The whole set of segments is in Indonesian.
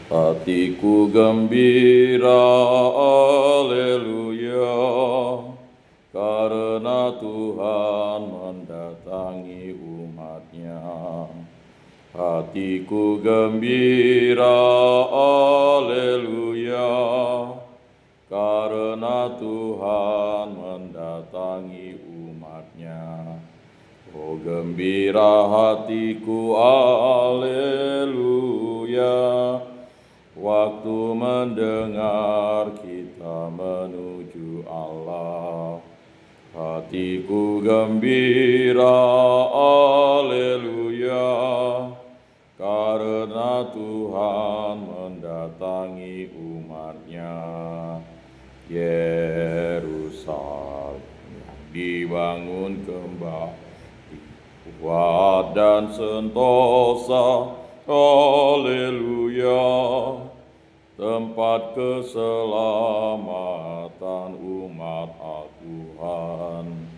Hatiku gembira, haleluya, karena Tuhan mendatangi umat-Nya. Hatiku gembira, haleluya, karena Tuhan mendatangi umat-Nya. Oh gembira hatiku, haleluya, waktu mendengar kita menuju Allah. Hatiku gembira, haleluya, karena Tuhan mendatangi umat-Nya. Yerusalem yang dibangun kembali, kuat dan sentosa, haleluya, tempat keselamatan umat Tuhan.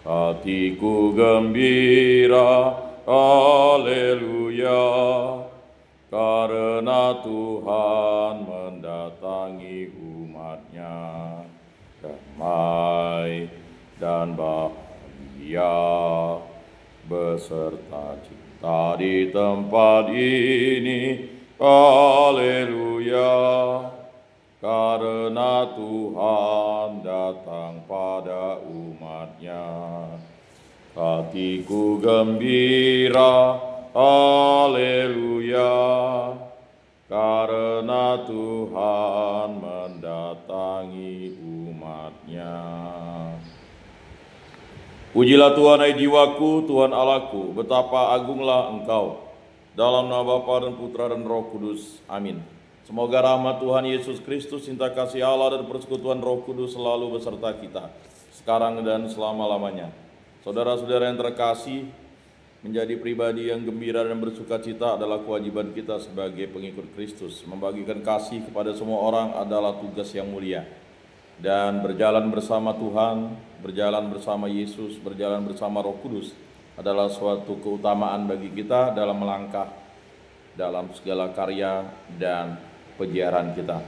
Hatiku gembira, haleluya, karena Tuhan mendatangi umat-Nya. Damai dan bahagia beserta cinta di tempat ini, haleluya, karena Tuhan datang pada umat-Nya. Hatiku gembira, haleluya, karena Tuhan mendatangi umat-Nya. Pujilah Tuhan hai jiwaku, Tuhan Allahku, betapa agunglah Engkau. Dalam nama Bapa dan Putra dan Roh Kudus. Amin. Semoga rahmat Tuhan Yesus Kristus, cinta kasih Allah dan persekutuan Roh Kudus selalu beserta kita, sekarang dan selama-lamanya. Saudara-saudara yang terkasih, menjadi pribadi yang gembira dan bersuka cita adalah kewajiban kita sebagai pengikut Kristus. Membagikan kasih kepada semua orang adalah tugas yang mulia. Dan berjalan bersama Tuhan, berjalan bersama Yesus, berjalan bersama Roh Kudus adalah suatu keutamaan bagi kita dalam melangkah dalam segala karya dan pejiaran kita.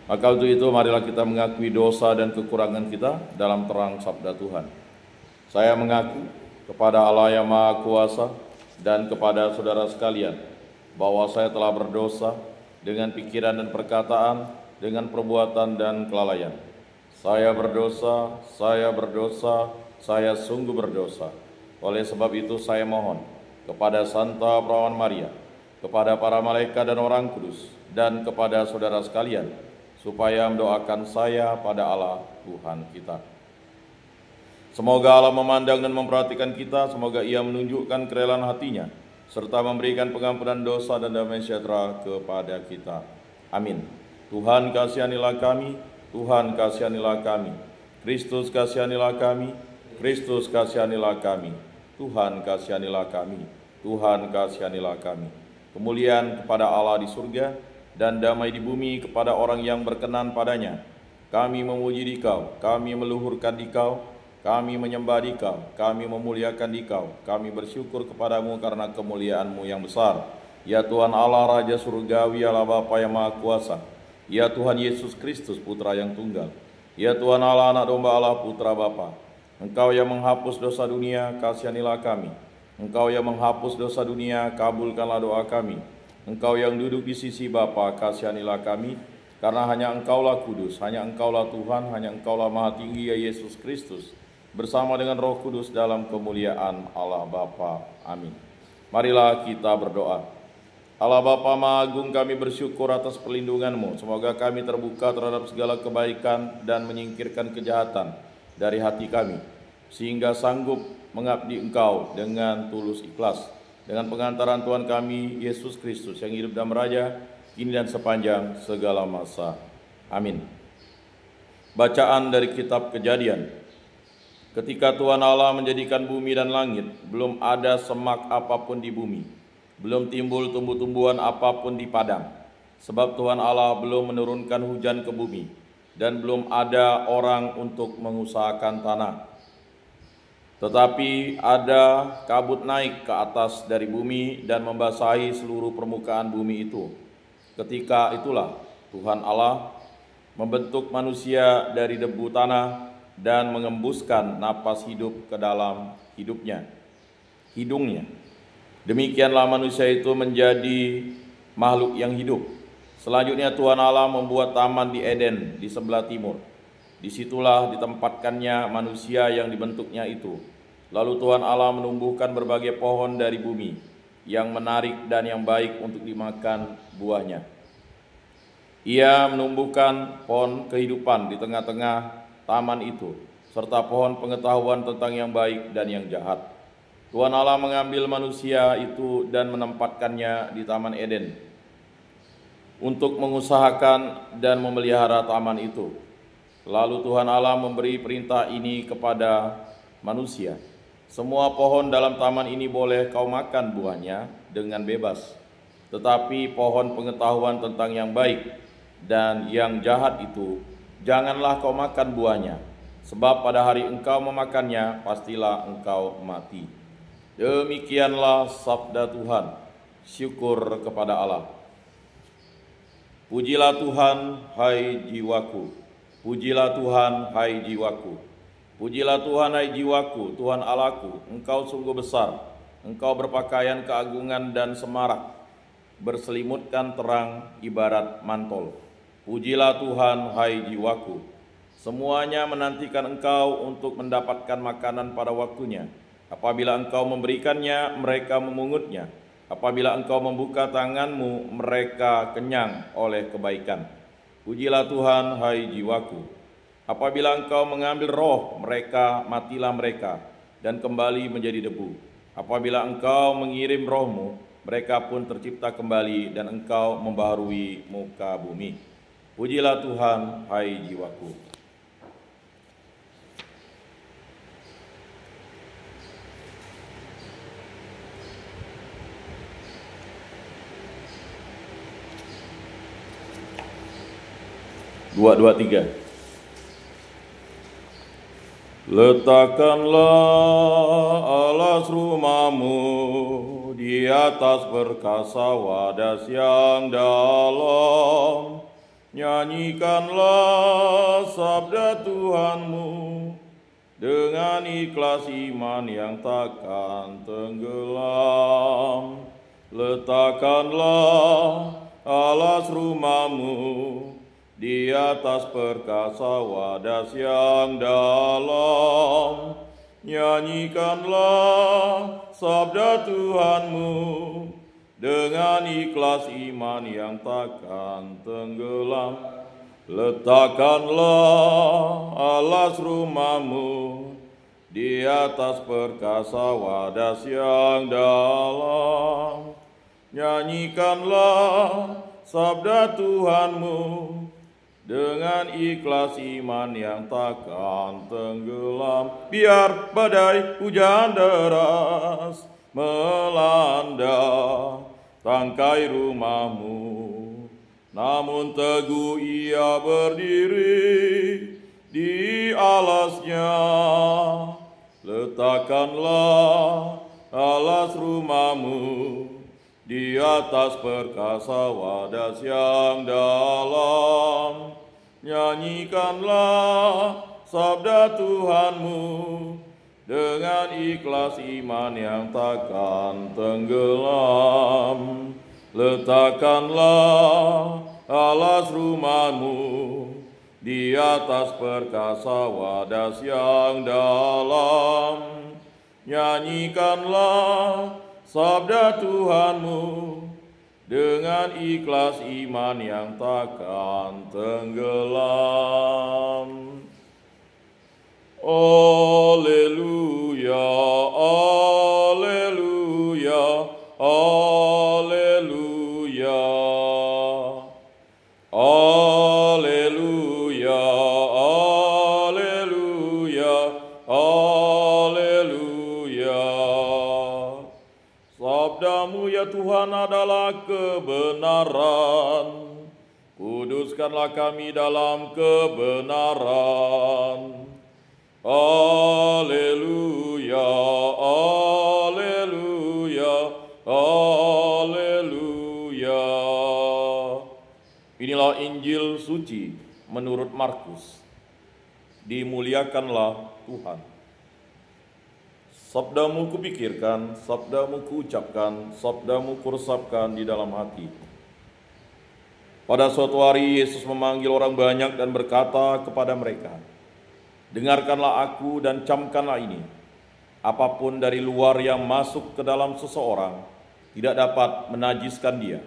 Maka untuk itu marilah kita mengakui dosa dan kekurangan kita dalam terang sabda Tuhan. Saya mengaku kepada Allah yang Maha Kuasa dan kepada saudara sekalian bahwa saya telah berdosa dengan pikiran dan perkataan, dengan perbuatan dan kelalaian. Saya berdosa, saya sungguh berdosa. Oleh sebab itu saya mohon kepada Santa Perawan Maria, kepada para malaikat dan orang kudus, dan kepada saudara sekalian, supaya mendoakan saya pada Allah Tuhan kita. Semoga Allah memandang dan memperhatikan kita, semoga Ia menunjukkan kerelaan hatinya, serta memberikan pengampunan dosa dan damai sejahtera kepada kita. Amin. Tuhan kasihanilah kami, Tuhan kasihanilah kami, Kristus kasihanilah kami, Kristus kasihanilah kami, Tuhan kasihanilah kami, Tuhan kasihanilah kami. Kemuliaan kepada Allah di surga dan damai di bumi kepada orang yang berkenan padanya. Kami memuji Dikau, kami meluhurkan Dikau, kami menyembah Dikau, kami memuliakan Dikau, kami bersyukur kepadamu karena kemuliaan-Mu yang besar. Ya Tuhan Allah Raja Surgawi, Allah Bapa yang Maha Kuasa, ya Tuhan Yesus Kristus Putra yang tunggal, ya Tuhan Allah Anak Domba Allah Putra Bapa, Engkau yang menghapus dosa dunia, kasihanilah kami. Engkau yang menghapus dosa dunia, kabulkanlah doa kami. Engkau yang duduk di sisi Bapa, kasihanilah kami. Karena hanya Engkaulah kudus, hanya Engkaulah Tuhan, hanya Engkaulah Maha Tinggi, ya Yesus Kristus, bersama dengan Roh Kudus dalam kemuliaan Allah Bapa. Amin. Marilah kita berdoa. Allah Bapa Maha Agung, kami bersyukur atas perlindungan-Mu. Semoga kami terbuka terhadap segala kebaikan dan menyingkirkan kejahatan dari hati kami, sehingga sanggup mengabdi Engkau dengan tulus ikhlas, dengan pengantaran Tuhan kami Yesus Kristus yang hidup dan meraja kini dan sepanjang segala masa. Amin. Bacaan dari kitab Kejadian. Ketika Tuhan Allah menjadikan bumi dan langit, belum ada semak apapun di bumi, belum timbul tumbuh-tumbuhan apapun di padang, sebab Tuhan Allah belum menurunkan hujan ke bumi, dan belum ada orang untuk mengusahakan tanah. Tetapi ada kabut naik ke atas dari bumi dan membasahi seluruh permukaan bumi itu. Ketika itulah Tuhan Allah membentuk manusia dari debu tanah dan mengembuskan napas hidup ke dalam hidungnya. Demikianlah manusia itu menjadi makhluk yang hidup. Selanjutnya Tuhan Allah membuat taman di Eden di sebelah timur. Disitulah ditempatkannya manusia yang dibentuknya itu. Lalu Tuhan Allah menumbuhkan berbagai pohon dari bumi yang menarik dan yang baik untuk dimakan buahnya. Ia menumbuhkan pohon kehidupan di tengah-tengah taman itu, serta pohon pengetahuan tentang yang baik dan yang jahat. Tuhan Allah mengambil manusia itu dan menempatkannya di Taman Eden untuk mengusahakan dan memelihara taman itu. Lalu Tuhan Allah memberi perintah ini kepada manusia. Semua pohon dalam taman ini boleh kau makan buahnya dengan bebas. Tetapi pohon pengetahuan tentang yang baik dan yang jahat itu janganlah kau makan buahnya, sebab pada hari engkau memakannya pastilah engkau mati. Demikianlah sabda Tuhan. Syukur kepada Allah. Pujilah Tuhan, hai jiwaku. Pujilah Tuhan, hai jiwaku. Pujilah Tuhan, hai jiwaku, Tuhan Allahku, Engkau sungguh besar. Engkau berpakaian keagungan dan semarak, berselimutkan terang ibarat mantel. Pujilah Tuhan, hai jiwaku. Semuanya menantikan Engkau untuk mendapatkan makanan pada waktunya. Apabila Engkau memberikannya, mereka memungutnya. Apabila Engkau membuka tanganmu, mereka kenyang oleh kebaikan. Pujilah Tuhan, hai jiwaku. Apabila Engkau mengambil roh mereka, matilah mereka, dan kembali menjadi debu. Apabila Engkau mengirim roh-Mu, mereka pun tercipta kembali, dan Engkau membaharui muka bumi. Pujilah Tuhan, hai jiwaku. Dua, tiga. Letakkanlah alas rumahmu di atas perkasa wadas yang dalam. Nyanyikanlah sabda Tuhanmu dengan ikhlas iman yang takkan tenggelam. Letakkanlah alas rumahmu di atas perkasa wadas yang dalam. Nyanyikanlah sabda Tuhanmu dengan ikhlas iman yang takkan tenggelam. Letakkanlah alas rumahmu di atas perkasa wadas yang dalam. Nyanyikanlah sabda Tuhanmu dengan ikhlas iman yang takkan tenggelam. Biar badai hujan deras melanda tangkai rumahmu, namun teguh ia berdiri di alasnya. Letakkanlah alas rumahmu di atas perkasa wadas yang dalam. Nyanyikanlah sabda Tuhanmu dengan ikhlas iman yang takkan tenggelam. Letakkanlah alas rumahmu di atas perkasa wadas yang dalam. Nyanyikanlah sabda Tuhanmu dengan ikhlas iman yang takkan tenggelam. Alleluia, alleluia, alleluia. Alleluia, alleluia, alleluia. Sabdamu ya Tuhan adalah kebenaran. Kuduskanlah kami dalam kebenaran. Alleluia, alleluia, alleluia. Inilah Injil suci menurut Markus. Dimuliakanlah Tuhan. Sabdamu kupikirkan, sabdamu kuucapkan, sabdamu kuresapkan di dalam hati. Pada suatu hari Yesus memanggil orang banyak dan berkata kepada mereka, "Dengarkanlah aku dan camkanlah ini. Apapun dari luar yang masuk ke dalam seseorang tidak dapat menajiskan dia.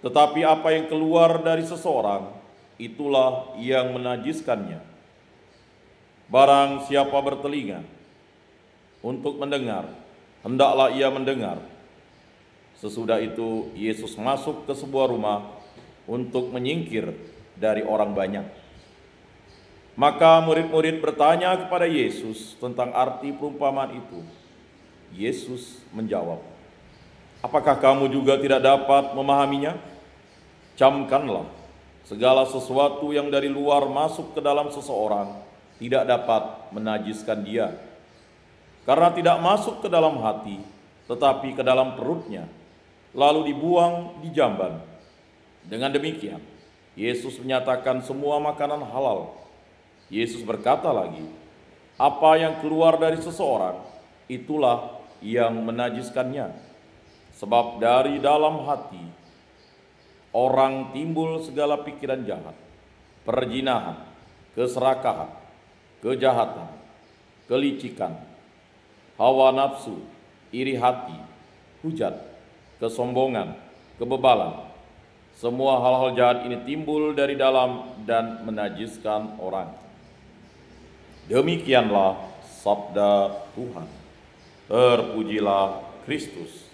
Tetapi apa yang keluar dari seseorang, itulah yang menajiskannya. Barang siapa bertelinga untuk mendengar, hendaklah ia mendengar." Sesudah itu Yesus masuk ke sebuah rumah untuk menyingkir dari orang banyak. Maka murid-murid bertanya kepada Yesus tentang arti perumpamaan itu. Yesus menjawab, "Apakah kamu juga tidak dapat memahaminya? Camkanlah, segala sesuatu yang dari luar masuk ke dalam seseorang tidak dapat menajiskan dia. Karena tidak masuk ke dalam hati, tetapi ke dalam perutnya, lalu dibuang di jamban. Dengan demikian, Yesus menyatakan semua makanan halal. Yesus berkata lagi, apa yang keluar dari seseorang, itulah yang menajiskannya. Sebab dari dalam hati orang timbul segala pikiran jahat, perzinahan, keserakahan, kejahatan, kelicikan, hawa nafsu, iri hati, hujat, kesombongan, kebebalan. Semua hal-hal jahat ini timbul dari dalam dan menajiskan orang." Demikianlah sabda Tuhan. Terpujilah Kristus.